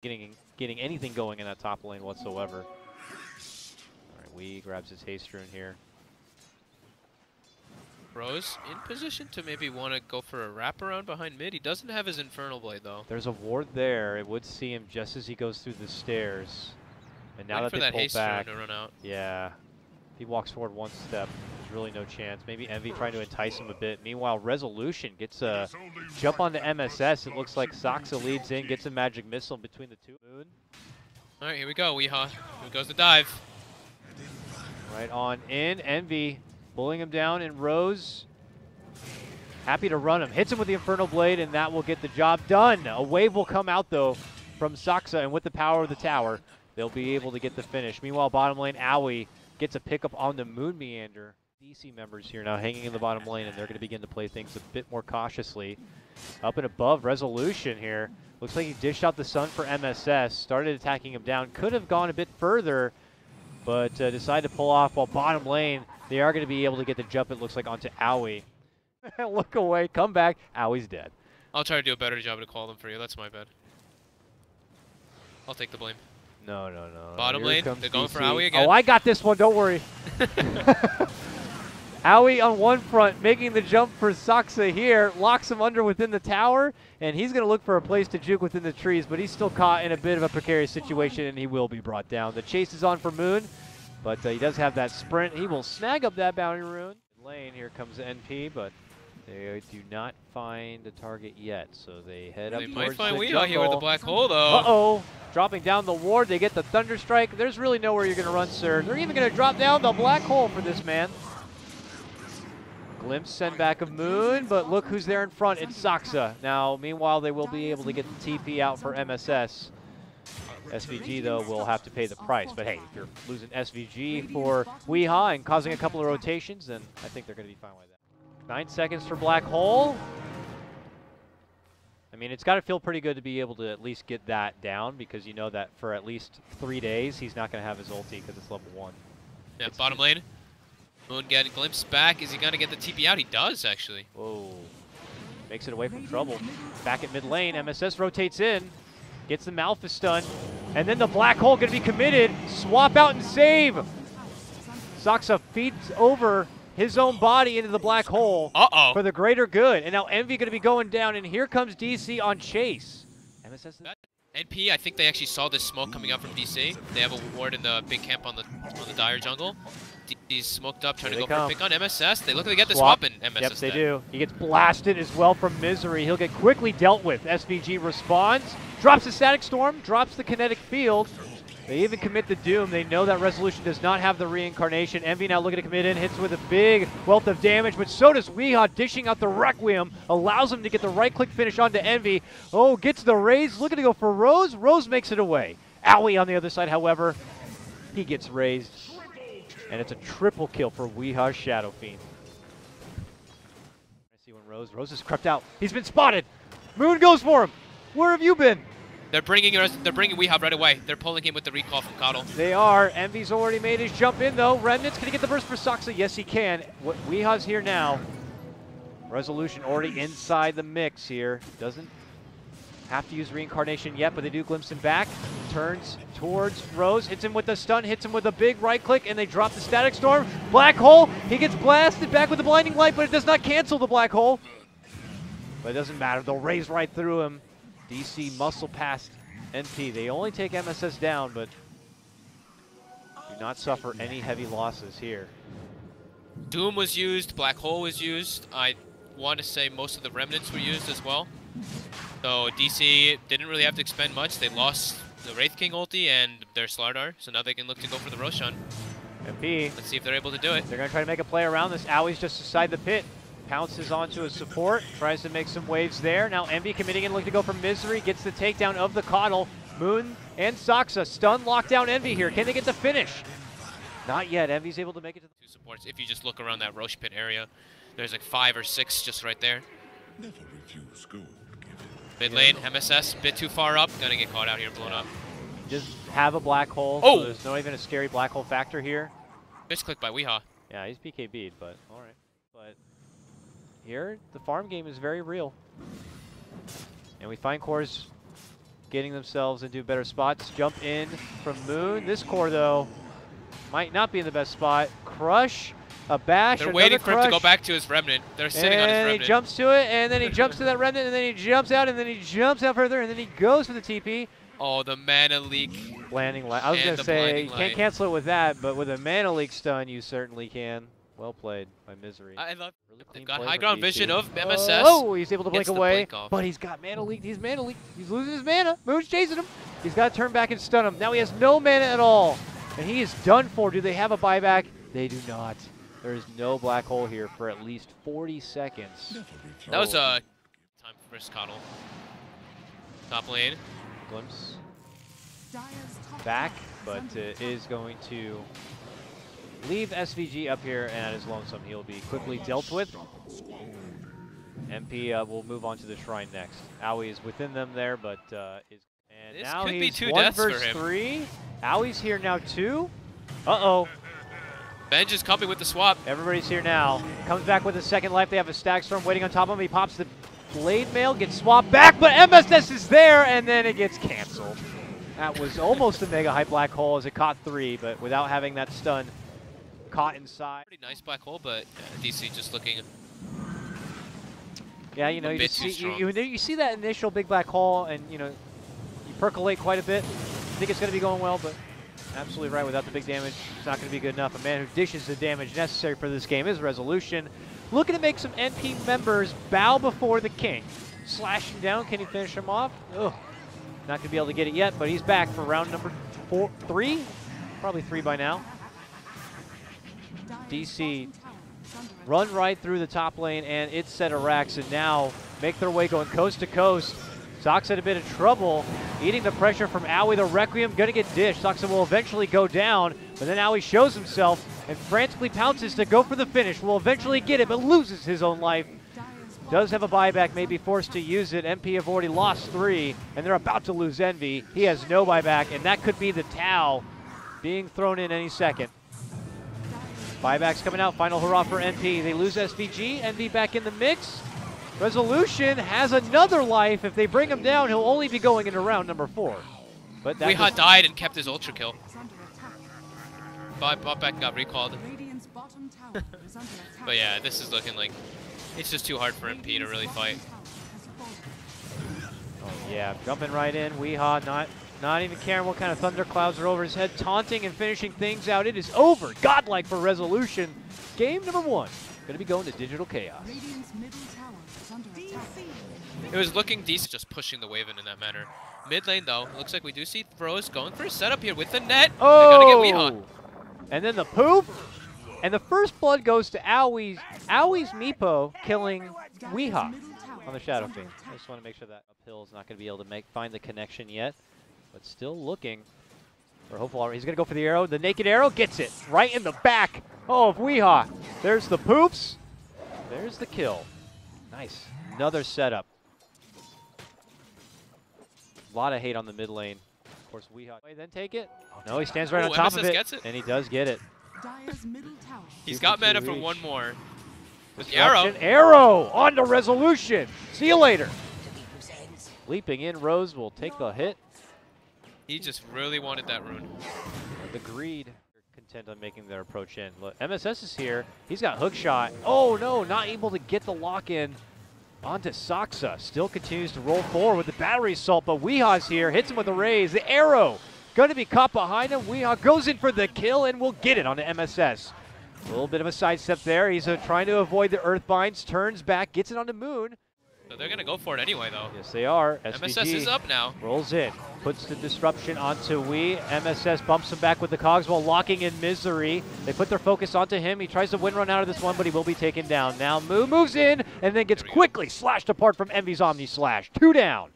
getting anything going in that top lane whatsoever. All right, Wee grabs his haste rune here. Rose in position to maybe want to go for a wraparound behind mid. He doesn't have his Infernal Blade though. There's a ward there. It would see him just as he goes through the stairs. And now Waiting that for they that pull back, haste rune to run out. yeah, if he walks forward one step, there's really no chance. Maybe Envy trying to entice him a bit. Meanwhile, Resolution gets a jump onto MSS. It looks like Saksa leads in, gets a magic missile between the two. Moon. All right, here we go, Weehaw. Here goes the dive. Right on in. Envy pulling him down, and Rose happy to run him. Hits him with the Infernal Blade, and that will get the job done. A wave will come out, though, from Saksa, and with the power of the tower, they'll be able to get the finish. Meanwhile, bottom lane, Aoi gets a pickup on the Moon Meander. DC members here now hanging in the bottom lane, and they're going to begin to play things a bit more cautiously. Up and above, Resolution here. Looks like he dished out the Sun for MSS, started attacking him down. Could have gone a bit further, but decided to pull off, while bottom lane, they are going to be able to get the jump, it looks like, onto Aoi. Look away, come back, Aoi's dead. I'll try to do a better job to call them for you. That's my bad. I'll take the blame. No. Bottom lane, they're going DC. for Aoi again. Oh, I got this one, don't worry. Aoi on one front, making the jump for Saksa here, locks him under within the tower, and he's going to look for a place to juke within the trees, but he's still caught in a bit of a precarious situation, and he will be brought down. The chase is on for Moon, but he does have that sprint. He will snag up that bounty rune. Lane, here comes NP, but they do not find a target yet, so they head up towards the jungle. They might find Weehaw here with the black hole, though. Uh-oh. Dropping down the ward, they get the Thunder Strike. There's really nowhere you're going to run, sir. They're even going to drop down the black hole for this man. Glimpse send back of Moon, but look who's there in front. It's Saksa. Now, meanwhile, they will be able to get the TP out for MSS. SVG, though, will have to pay the price. But hey, if you're losing SVG for Weehaw and causing a couple of rotations, then I think they're going to be fine with that. 9 seconds for Black Hole. I mean, it's got to feel pretty good to be able to at least get that down, because you know that for at least 3 days, he's not going to have his ulti because it's level 1. Yeah, bottom lane. Moon getting Glimpse back. Is he going to get the TP out? He does, actually. Whoa. Makes it away from trouble. Back at mid lane, MSS rotates in. Gets the Malphus stun. And then the Black Hole going to be committed. Swap out and save. Saksa feeds over his own body into the Black Hole for the greater good. And now Envy going to be going down, and here comes DC on chase. MSS. NP, I think they actually saw this smoke coming out from DC. They have a ward in the big camp on the Dire jungle. DC's smoked up, trying to go for a pick on MSS. They look like they get the swap in MSS. Yep, they do. He gets blasted as well from Misery. He'll get quickly dealt with. SVG responds, drops the Static Storm, drops the Kinetic Field. They even commit the Doom. They know that Resolution does not have the reincarnation. Envy now looking to commit in, hits with a big wealth of damage, but so does Weehaw, dishing out the Requiem, allows him to get the right-click finish onto Envy. Oh, gets the raise, looking to go for Rose. Rose makes it away. Aoi on the other side, however, he gets raised. And it's a triple kill for Weehaw Shadow Fiend. I see when Rose has crept out. He's been spotted. Moon goes for him. Where have you been? They're bringing Weehaw right away. They're pulling him with the recall from Coddle. They are. Envy's already made his jump in, though. Remnant's going to get the burst for Saksa. Yes, he can. Weehaw's here now. Resolution already inside the mix here. Doesn't have to use reincarnation yet, but they do glimpse him back. Turns towards Rose, hits him with the stun, hits him with a big right click, and they drop the Static Storm. Black Hole, he gets blasted back with the Blinding Light, but it does not cancel the Black Hole. But it doesn't matter, they'll raise right through him. DC muscle past NP. They only take MSS down, but do not suffer any heavy losses here. Doom was used, Black Hole was used. I want to say most of the Remnants were used as well. So DC didn't really have to expend much. They lost the Wraith King ulti and their Slardar, so now they can look to go for the Roshan. MP. Let's see if they're able to do it. They're going to try to make a play around this. Aoi's just inside the pit. Pounces onto his support, tries to make some waves there. Now Envy committing in, looking to go for Misery, gets the takedown of the Coddle. Moon and Saksa stun lockdown Envy here. Can they get the finish? Not yet. Envy's able to make it to the two supports. If you just look around that Roche pit area, there's like 5 or 6 just right there. Never refuse gold. Mid lane, MSS, bit too far up, gonna get caught out here and blown up. Just have a Black Hole, so there's not even a scary Black Hole factor here. Misclick by Weehaw. Yeah, he's BKB'd, but alright. But here, the farm game is very real. And we find cores getting themselves into better spots. Jump in from Moon. This core, though, might not be in the best spot. Crush, a bash, They're another waiting for him to go crush. back to his remnant. They're sitting on his And remnant. he jumps to it, and then he jumps to that remnant, and then he jumps out, and then he jumps out further, and then he goes for the TP. Oh, the mana leak. Blinding light. I was And going the to say, blinding you can't light. cancel it with that, but with a mana leak stun, you certainly can. Well played by Misery. I love. Really They've clean got play high from ground DC. vision of MSS. Oh, he's able to blink Gets the away, blink off. but he's got mana leak. He's mana leak. He's losing his mana. Moon's chasing him. He's got to turn back and stun him. Now he has no mana at all, and he is done for. Do they have a buyback? They do not. There is no black hole here for at least 40 seconds. Never refuse. That was time for Coddle. Top lane. Glimpse back, but is going to leave SVG up here, and at his lonesome, he'll be quickly dealt with. MP will move on to the shrine next. Aoi is within them there, but is and This now could be he's 2 1 deaths for versus him. 3. Aoi's here now too. Uh-oh. Benj is coming with the swap. Everybody's here now. Comes back with a second life. They have a Stag Storm waiting on top of him. He pops the Blade Mail, gets swapped back, but MSS is there, and then it gets canceled. That was almost a mega high black hole as it caught 3, but without having that stun caught inside. Pretty nice black hole, but DC just looking. Yeah, you know, A you, bit just too see, you, strong. you see that initial big black hole, and you know, you percolate quite a bit. You think it's going to be going well, but absolutely right. Without the big damage, it's not going to be good enough. A man who dishes the damage necessary for this game is Resolution. Looking to make some NP members bow before the king. Slashing down, can he finish him off? Ugh. Not going to be able to get it yet, but he's back for round number 3? Probably 3 by now. DC run right through the top lane, and it's set of racks, and now make their way going coast to coast. Soxa in a bit of trouble, eating the pressure from Aoi. The Requiem gonna get dished. Soxa will eventually go down, but then Aoi shows himself and frantically pounces to go for the finish. Will eventually get it, but loses his own life. Does have a buyback, may be forced to use it. MP have already lost 3, and they're about to lose Envy. He has no buyback, and that could be the Tau being thrown in any second. Buybacks coming out, final hurrah for NP. They lose SVG, Envy back in the mix. Resolution has another life. If they bring him down, he'll only be going into round number 4. But that Weeha died and kept his ultra kill. Bot back got recalled. But yeah, this is looking like it's just too hard for MP to really fight. Oh yeah, jumping right in. Weeha not even caring what kind of thunderclouds are over his head, taunting and finishing things out. It is over. Godlike for Resolution. Game number 1. Going to be going to Digital Chaos. It was looking decent, just pushing the Waven in that manner. Mid lane though, looks like we do see Throws going for a setup here with the net. Oh! They gotta get Weeha. And then the poop. And the first blood goes to Aoi's Meepo killing Weeha on the Shadow Fiend. I just want to make sure that uphill is not going to be able to find the connection yet, but still looking for hopeful. He's going to go for the arrow. The naked arrow gets it right in the back of Weeha. There's the poops. There's the kill. Nice. Another setup. A lot of hate on the mid lane. Of course, Weeha. Then take it. Oh, no, he stands right on top MSS of it, gets it. and he does get it. He's 2 got for mana 2 for each. one more. With the arrow. Disruption. Arrow on to Resolution. See you later. Leaping in, Rose will take the hit. He just really wanted that rune. The greed. Content on making their approach in. Look, MSS is here. He's got hook shot. Oh no, not able to get the lock in onto Soxa. Still continues to roll forward with the battery assault, but Weeha's here. Hits him with the raise. The arrow going to be caught behind him. Weeha goes in for the kill and will get it onto MSS. A little bit of a sidestep there. He's trying to avoid the Earthbinds. Turns back, gets it onto Moon. So they're gonna go for it anyway though. Yes, they are. MSS SVG is up now. rolls in, puts the disruption onto Wee. MSS bumps him back with the cogs while locking in Misery. They put their focus onto him. He tries to win run out of this one, but he will be taken down. Now Moo moves in and then gets quickly slashed apart from Envy's Omni Slash. 2 down.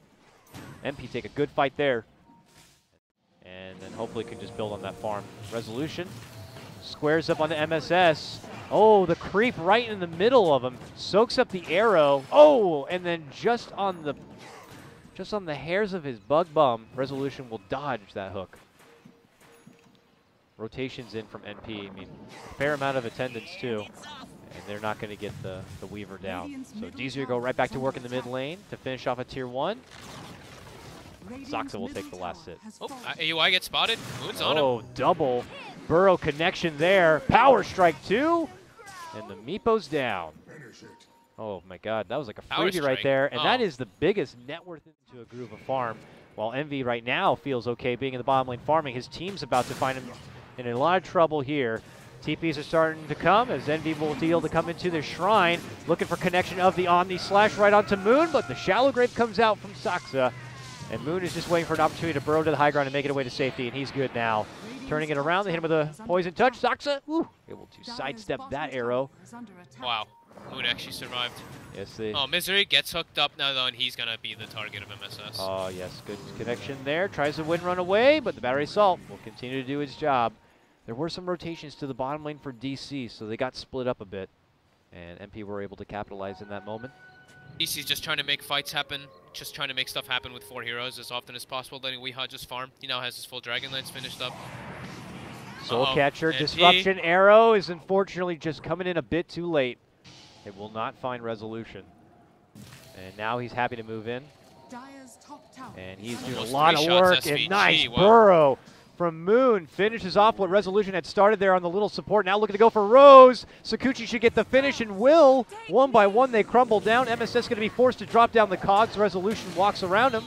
MP take a good fight there. And then hopefully can just build on that farm. Resolution squares up onto MSS. Oh, the creep right in the middle of him. Soaks up the arrow. Oh, and then just on the hairs of his bug bum, Resolution will dodge that hook. Rotations in from NP. I mean, a fair amount of attendance too. And they're not going to get the Weaver down. So DZ go right back to work in the mid lane to finish off a tier 1. Saksa will take the last hit. Oh, AUI gets spotted. Moon's on him. Oh, double Burrow connection there. Power strike 2, and the Meepo's down. Oh my God, that was like a Power freebie right strike. there, and that Oh. is the biggest net worth into a Groove of Farm. While Envy right now feels okay being in the bottom lane farming, his team's about to find him in a lot of trouble here. TPs are starting to come as Envy will deal to come into the shrine, looking for connection of the Omni Slash right onto Moon, but the Shallow Grave comes out from Saksa, and Moon is just waiting for an opportunity to burrow to the high ground and make it away to safety, and he's good now. Turning it around, they hit him with a Poison Touch. Saksa, able to sidestep that arrow. Wow. Moon actually survived. Yes, they. Oh, Misery gets hooked up now, though, and he's going to be the target of MSS. Oh, yes, good connection there. Tries to run away, but the Battery Assault will continue to do its job. There were some rotations to the bottom lane for DC, so they got split up a bit, and MP were able to capitalize in that moment. DC's just trying to make fights happen, just trying to make stuff happen with 4 heroes as often as possible, letting Weehaw just farm. He now has his full Dragon Lance finished up. Soul Catcher and Disruption Arrow is unfortunately just coming in a bit too late. It will not find resolution. And now he's happy to move in. And he's doing a Almost lot 3 of shots work. SVG, And nice wow. burrow from Moon. Finishes off what Resolution had started there on the little support. Now looking to go for Rose. Sakuchi should get the finish and will. One by one they crumble down. MSS going to be forced to drop down the cogs. Resolution walks around him.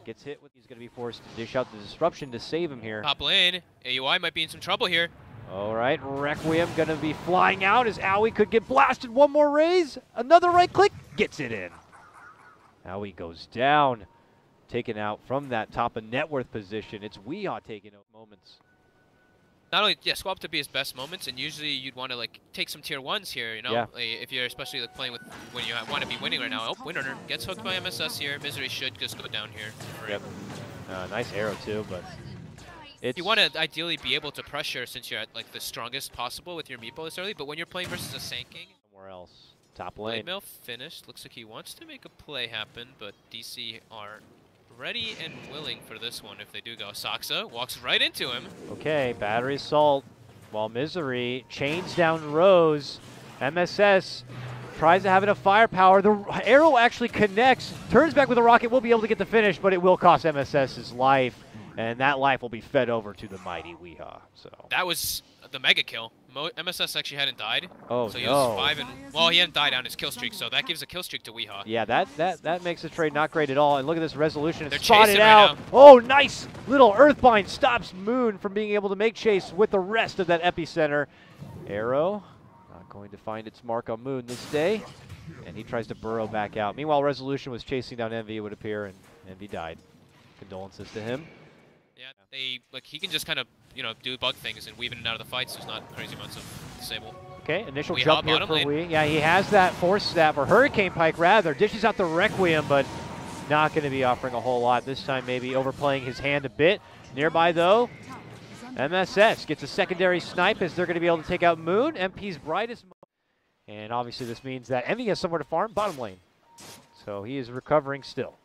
Gets hit with. He's going to be forced to dish out the disruption to save him here. Top lane, AUI might be in some trouble here. All right, Requiem going to be flying out as Owie could get blasted. One more raise, another right click, gets it in. Owie goes down, taken out from that top of net worth position. It's Weehaw taking out moments. Not only, yeah, swap to be his best moments, and usually you'd want to like take some tier 1s here, you know, Yeah. like, if you're especially like playing with when you want to be winning right now. Oh, Winner gets hooked by MSS here. Misery should just go down here. Yep. Nice arrow too, but it's You want to ideally be able to pressure since you're at like the strongest possible with your meepo this early, but when you're playing versus a Sanking, somewhere else. Top Blade lane. Mail finished. Looks like he wants to make a play happen, but DC are ready and willing for this one if they do go. Saksa walks right into him. Okay, Battery Assault, while Misery chains down Rose. MSS tries to have enough firepower. The arrow actually connects, turns back with a rocket, will be able to get the finish, but it will cost MSS's life, and that life will be fed over to the mighty Weehaw. So That was the mega kill. MSS actually hadn't died. Oh, so he no. was 5 and well, he hadn't died on his kill streak, so that gives a kill streak to Weehaw. yeah, that makes the trade not great at all. And look at this Resolution. They're It's spotted chasing right out. now. Oh, nice little Earthbind stops Moon from being able to make chase with the rest of that epicenter. Arrow not going to find its mark on Moon this day, and he tries to burrow back out. Meanwhile, Resolution was chasing down Envy, it would appear, and Envy died. Condolences to him. Yeah, he can just kind of, you know, do bug things and weave in and out of the fights. There's not crazy amounts of disable. Okay, initial Weehaw jump here bottom for lane. Wee. Yeah, he has that Force Staff, or Hurricane Pike rather. Dishes out the Requiem, but not going to be offering a whole lot. This time maybe overplaying his hand a bit. Nearby though, MSS gets a secondary snipe as they're going to be able to take out Moon, MP's brightest. And obviously this means that Envy has somewhere to farm bottom lane. So he is recovering still.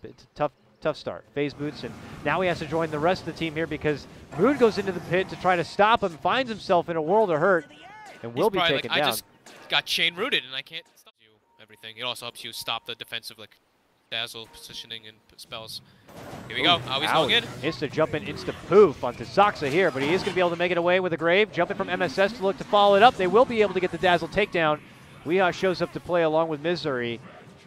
It's a tough start. Phase boots, and now he has to join the rest of the team here because Moon goes into the pit to try to stop him, finds himself in a world of hurt, and will be He's probably taken like, down. I just got chain rooted and I can't stop you everything. It also helps you stop the defensive like dazzle positioning and spells. Here we go. He's going in. Insta jump in, insta poof onto Saksa here, but he is going to be able to make it away with a grave. Jumping from MSS to look to follow it up. They will be able to get the dazzle takedown. Weehaw shows up to play along with Misery.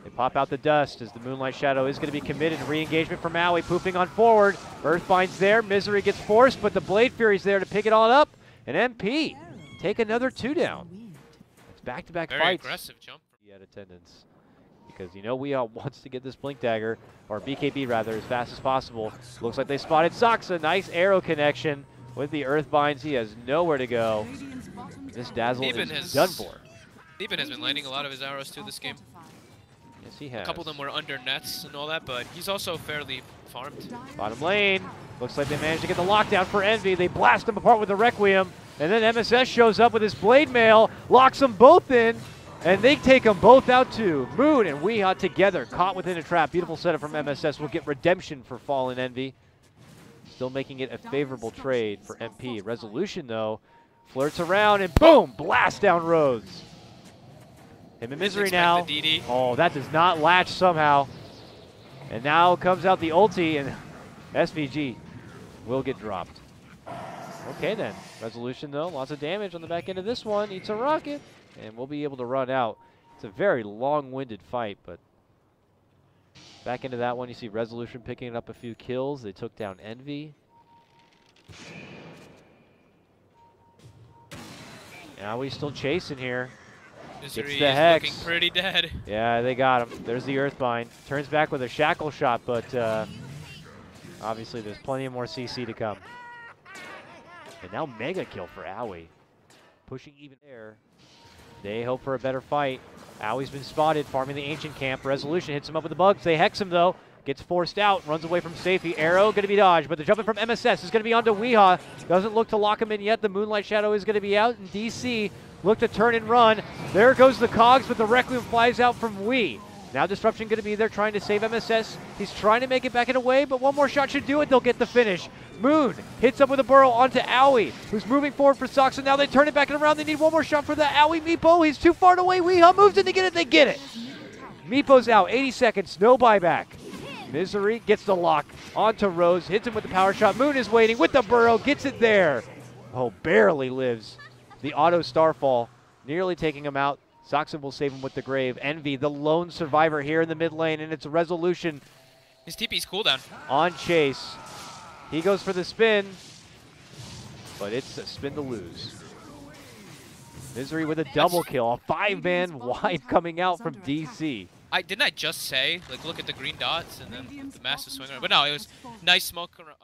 They pop out the dust as the Moonlight Shadow is going to be committed. Re-engagement from Maui, poofing on forward. Earthbind's there. Misery gets forced, but the Blade Fury's there to pick it all up. And MP take another 2 down. It's back-to-back Very fights. aggressive jump. At attendance, because you know Weehaw wants to get this Blink Dagger, or BKB rather, as fast as possible. Looks like they spotted Saksa. Nice arrow connection with the Earthbinds. He has nowhere to go. This Dazzle is done for. Theben has been landing a lot of his arrows too this game. Yes, he has. A couple of them were under nets and all that, but he's also fairly farmed. Bottom lane. Looks like they managed to get the lockdown for Envy. They blast them apart with the Requiem. And then MSS shows up with his Blade Mail, locks them both in, and they take them both out too. Moon and Weehaw together, caught within a trap. Beautiful setup from MSS. Will get redemption for Fallen Envy. Still making it a favorable trade for MP. Resolution, though, flirts around and boom, blast down Rose. Him in Misery now. DD. Oh, that does not latch somehow. And now comes out the ulti, and SVG will get dropped. Okay then, Resolution though, lots of damage on the back end of this one, eats a rocket, and we'll be able to run out. It's a very long-winded fight, but back into that one, you see Resolution picking up a few kills. They took down Envy. Now he's still chasing here. Misery the is Hex. looking pretty dead. Yeah, they got him. There's the Earthbind. Turns back with a Shackle Shot, but obviously there's plenty of more CC to come. And now Mega Kill for Owie. Pushing even there. They hope for a better fight. Owie's been spotted, farming the Ancient Camp. Resolution hits him up with the bugs. They hex him, though. Gets forced out, runs away from safety. Arrow going to be dodged, but the jumping from MSS is going to be onto Weehaw. Doesn't look to lock him in yet. The Moonlight Shadow is going to be out, and DC look to turn and run. There goes the Cogs, but the Requiem flies out from Wee. Now Disruption going to be there trying to save MSS. He's trying to make it back in a way, but one more shot should do it. They'll get the finish. Moon hits up with a burrow onto Owie, who's moving forward for Sox, and now they turn it back and around. They need one more shot for the Owie Meepo. He's too far away. Weehaw moves in to get it. They get it. Meepo's out. 80 seconds. No buyback. Misery gets the lock onto Rose. Hits him with the power shot. Moon is waiting with the burrow. Gets it there. Oh, barely lives. The auto Starfall nearly taking him out. Soxon will save him with the Grave. Envy, the lone survivor here in the mid lane, and it's a Resolution. His TP's cooldown. On Chase. He goes for the spin, but it's a spin to lose. Misery with a double kill. A 5-man wipe coming out from DC. Didn't I just say, like, look at the green dots and then the massive swing around? But no, it was nice smoke around.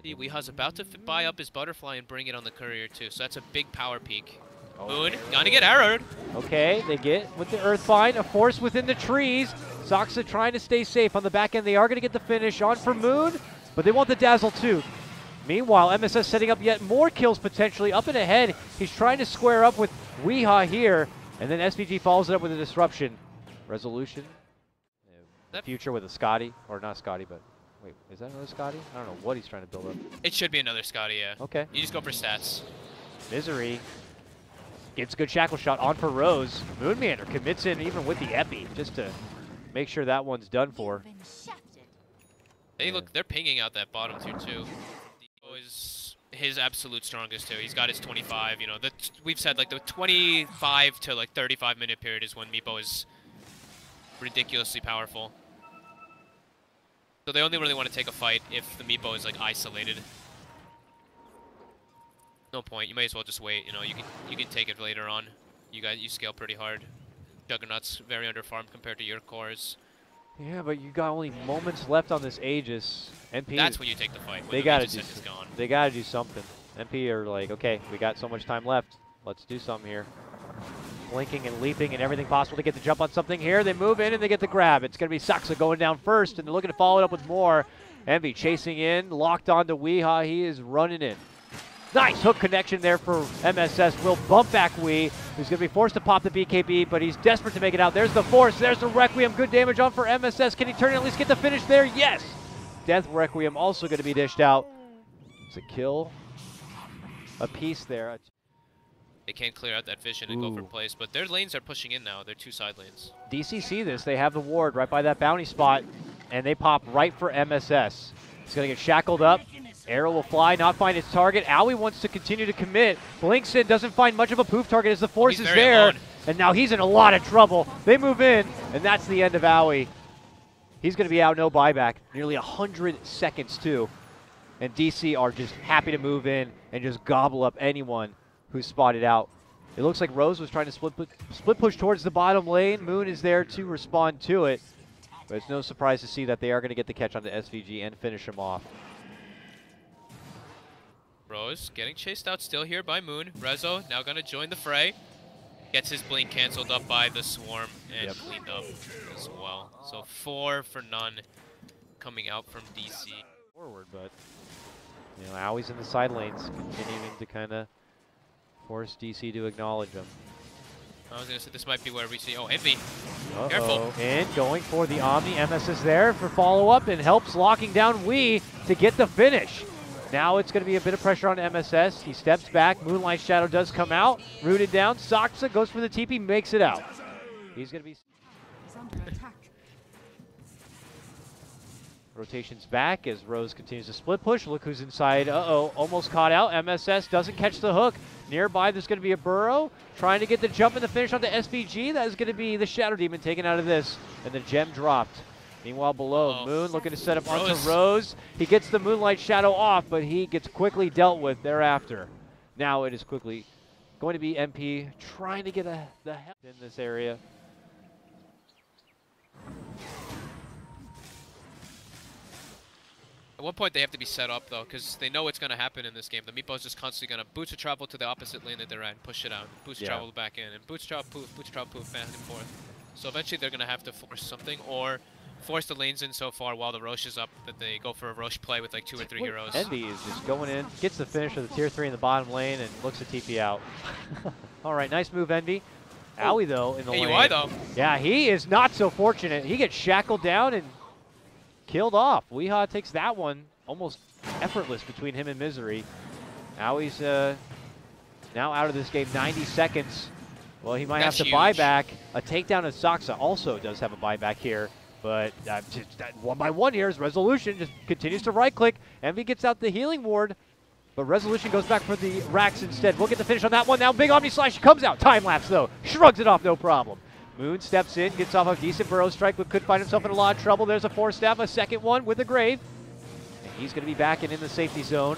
Weeha's about to buy up his butterfly and bring it on the courier too, so that's a big power peak. Moon, gonna get arrowed. Okay, they get with the Earthbind, a force within the trees. Soxa trying to stay safe on the back end. They are gonna get the finish on for Moon, but they want the Dazzle too. Meanwhile, MSS setting up yet more kills potentially up and ahead. He's trying to square up with Weehaw here, and then SVG follows it up with a Disruption. Resolution. Future with a Scotty, or not Scotty, but wait, is that another Scotty? I don't know what he's trying to build up. It should be another Scotty, yeah. Okay. You just go for stats. Misery gets a good Shackle Shot on for Rose. Moonmander commits in even with the Epi, just to make sure that one's done for. They're pinging out that bottom tier too. Is his absolute strongest too. He's got his 25. You know, we've said like the 25 to like 35-minute period is when Meepo is ridiculously powerful. So they only really want to take a fight if the Meepo is like isolated. No point. You may as well just wait. You know, you can take it later on. You scale pretty hard. Juggernaut's very underfarmed compared to your cores. Yeah, but you got only moments left on this Aegis. NP. That's when you take the fight. When they the gotta Aegis do. set is gone. They gotta do something. NP are like, okay, we got so much time left. Let's do something here. Blinking and leaping and everything possible to get the jump on something here. They move in and they get the grab. It's gonna be Soxa going down first, and they're looking to follow it up with more. Envy chasing in, locked onto Weehaw. He is running in. Nice hook connection there for MSS. Will bump back Wee, who's going to be forced to pop the BKB, but he's desperate to make it out. There's the force. There's the Requiem. Good damage on for MSS. Can he turn and at least get the finish there? Yes. Death Requiem also going to be dished out. It's a kill. A piece there. They can't clear out that vision and go for place, but their lanes are pushing in now. They're two side lanes. DC see this. They have the ward right by that bounty spot, and they pop right for MSS. He's going to get shackled up. Arrow will fly, not find its target. Owie wants to continue to commit. Blinks in, doesn't find much of a poof target as the force is there. Alone. And now he's in a lot of trouble. They move in, and that's the end of Owie. He's going to be out, no buyback. Nearly 100 seconds, too. And DC are just happy to move in and just gobble up anyone who's spotted out. It looks like Rose was trying to split push towards the bottom lane. Moon is there to respond to it. But it's no surprise to see that they are going to get the catch onto SVG and finish him off. Rose getting chased out still here by Moon. Rezo now gonna join the fray. Gets his blink canceled up by the swarm and cleaned up as well. So 4 for none coming out from DC. Forward, but you know, Owie's in the side lanes, continuing to kind of force DC to acknowledge him. I was gonna say this might be where we see. Oh, Envy. Uh-oh. Careful. And going for the Omni. MS is there for follow-up and helps locking down Wee to get the finish. Now it's going to be a bit of pressure on MSS. He steps back. Moonlight Shadow does come out. Rooted down. Soxa goes for the TP, makes it out. He's going to be... Rotations back as Rose continues to split push. Look who's inside. Uh-oh, almost caught out. MSS doesn't catch the hook. Nearby, there's going to be a Burrow trying to get the jump and the finish on the SVG. That is going to be the Shadow Demon taken out of this, and the gem dropped. Meanwhile, below, Moon looking to set up onto Rose. He gets the Moonlight Shadow off, but he gets quickly dealt with thereafter. Now it is quickly going to be MP trying to get the help in this area. At one point, they have to be set up, though, because they know what's going to happen in this game. The Meatball is just constantly going to boost travel to the opposite lane that they're at, push it out, boost travel back in, and boost travel, poof, back and forth. So eventually, they're going to have to force something, or force the lanes in so far while the Roche is up that they go for a Roche play with like 2 or 3 heroes. Envy is just going in, gets the finish of the tier 3 in the bottom lane, and looks to TP out. All right, nice move, Envy. Aui, though, in the lane. AUI, though. Yeah, he is not so fortunate. He gets shackled down and killed off. Weehaw takes that one almost effortless between him and Misery. Aui's now out of this game, 90 seconds. Well, he might have to buy back. A takedown of Saksa also does have a buyback here. But just one by one here is Resolution just continues to right-click. Envy gets out the healing ward, but Resolution goes back for the racks instead. We'll get the finish on that one now. Big Omni Slash comes out. Time lapse, though. Shrugs it off, no problem. Moon steps in, gets off a decent Burrow strike, but could find himself in a lot of trouble. There's a 4-staff, a second one with a Grave. And he's going to be back in the safety zone.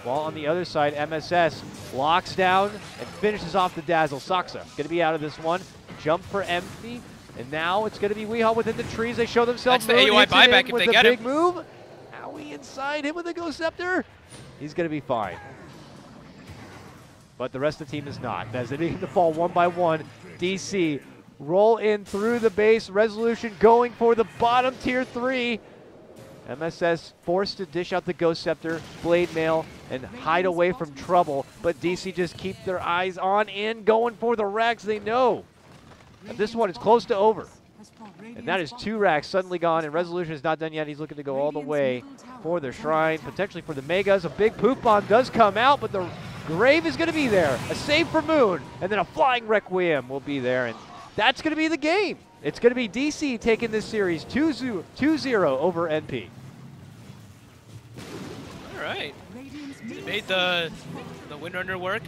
While on the other side, MSS locks down and finishes off the Dazzle. Saksa going to be out of this one. Jump for Envy. And now it's going to be Weehaw within the trees. They show themselves. That's the AUI buyback if they get him. Big move. Aui inside, hit with a Ghost Scepter. He's going to be fine. But the rest of the team is not. As they begin to fall one by one, DC roll in through the base. Resolution going for the bottom tier 3. MSS forced to dish out the Ghost Scepter, Blade Mail, and hide away from trouble. But DC just keep their eyes on in, going for the racks they know. And this one is close to over. And that is 2 racks suddenly gone, and Resolution is not done yet. He's looking to go all the way for the Shrine, potentially for the Megas. A big Poop Bomb does come out, but the Grave is going to be there. A save for Moon, and then a Flying Requiem will be there, and that's going to be the game. It's going to be DC taking this series 2-0 over NP. All right. Made the Windrunner work.